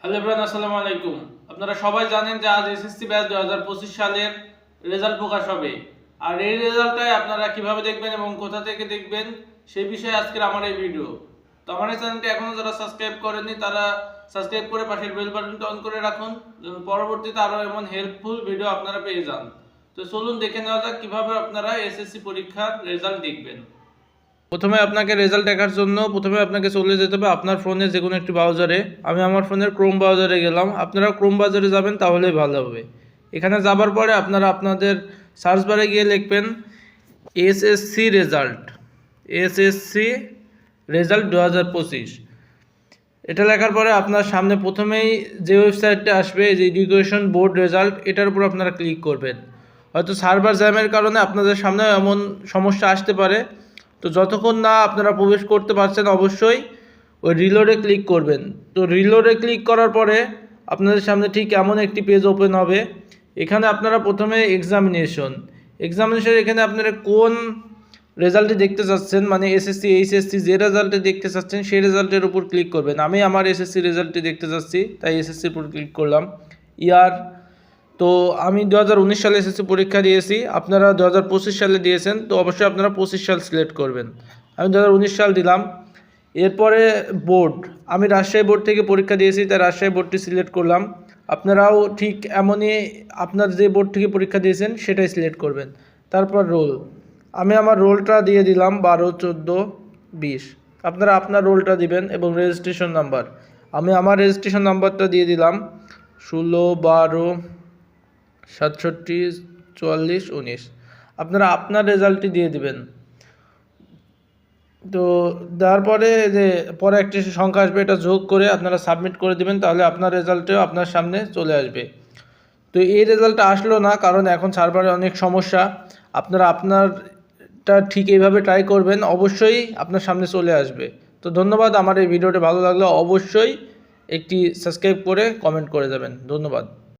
Hello everyone, আসসালামু আলাইকুম। আপনারা সবাই জানেন যে আজ এসএসসি ব্যাচ 2025 সালের রেজাল্ট প্রকাশ হবে। আর এই রেজাল্টটাই আপনারা কিভাবে দেখবেন এবং কোথা থেকে দেখবেন সেই বিষয়ে আজকের আমার এই ভিডিও। তো আমার এই চ্যানেলটি এখনো যারা সাবস্ক্রাইব করেননি তারা সাবস্ক্রাইব করে পাশের বেল বাটনটা অন করে রাখুন, যেন পরবর্তীতে আরো এমন হেল্পফুল ভিডিও আপনারা পেয়ে যান। তো চলুন দেখে নেওয়া যাক কিভাবে আপনারা এসএসসি পরীক্ষার রেজাল্ট দেখবেন। প্রথমে আপনাকে রেজাল্ট দেখার জন্য আপনাকে চলে যেতে হবে আপনার ফোনের যে কোনো একটি ব্রাউজারে। আমি আমার ফোনের ক্রোম ব্রাউজারে গেলাম, আপনারা ক্রোম ব্রাউজারে যাবেন তাহলেই ভালো হবে। এখানে যাবার পরে আপনারা আপনাদের সার্চ বারে গিয়ে লিখবেন এসএসসি রেজাল্ট 2025। এটা লেখার পরে আপনার সামনে প্রথমেই যে ওয়েবসাইটটা আসবে, যে এডুকেশন বোর্ড রেজাল্ট, এটার উপর আপনারা ক্লিক করবেন। হয়তো সার্ভার জ্যামের কারণে আপনাদের সামনে এমন সমস্যা আসতে পারে। তো যতক্ষণ না আপনারা প্রবেশ করতে পারছেন অবশ্যই ওই রিলোডে ক্লিক করবেন। তো রিলোডে ক্লিক করার পরে আপনাদের সামনে ঠিক এমন একটি পেজ ওপেন হবে। এখানে আপনারা প্রথমে এক্সামিনেশন এখানে আপনারা কোন রেজাল্টটি দেখতে চাচ্ছেন, মানে এসএসসি এইচএসসি যে রেজাল্টে দেখতে চাচ্ছেন সেই রেজাল্টের উপর ক্লিক করবেন। আমি আমার এসএসসি রেজাল্টটি দেখতে চাচ্ছি, তাই এসএসসির উপর ক্লিক করলাম। ইয়ার, তো আমি 2019 সালে এসএসসি পরীক্ষা দিয়েছি, আপনারা 2025 সালে দিয়েছেন, তো অবশ্যই আপনারা 25 সাল সিলেক্ট করবেন। আমি 2019 সাল দিলাম। এরপরে বোর্ড, আমি রাজশাহী বোর্ড থেকে পরীক্ষা দিয়েছি, তাই রাজশাহী বোর্ডটি সিলেক্ট করলাম। আপনারাও ঠিক এমনই আপনার যে বোর্ড থেকে পরীক্ষা দিয়েছেন সেটাই সিলেক্ট করবেন। তারপর রোল, আমি আমার রোলটা দিয়ে দিলাম 12, 14, 20। আপনারা আপনার রোলটা দিবেন এবং রেজিস্ট্রেশন নাম্বার, আমি আমার রেজিস্ট্রেশন নাম্বারটা দিয়ে দিলাম 16, 12, 67, 44, 19। আপনারা আপনার রেজাল্টটি দিয়ে দিবেন। তো দেওয়ার পরে যে পরে একটি সংখ্যা আসবে, এটা যোগ করে আপনারা সাবমিট করে দিবেন, তাহলে আপনার রেজাল্টও আপনার সামনে চলে আসবে। তো এই রেজাল্টটা আসলো না কারণ এখন সার্ভারে অনেক সমস্যা। আপনারা আপনারটা ঠিক এইভাবে ট্রাই করবেন, অবশ্যই আপনার সামনে চলে আসবে। তো ধন্যবাদ। আমার এই ভিডিওটা ভালো লাগলে অবশ্যই একটি সাবস্ক্রাইব করে কমেন্ট করে যাবেন। ধন্যবাদ।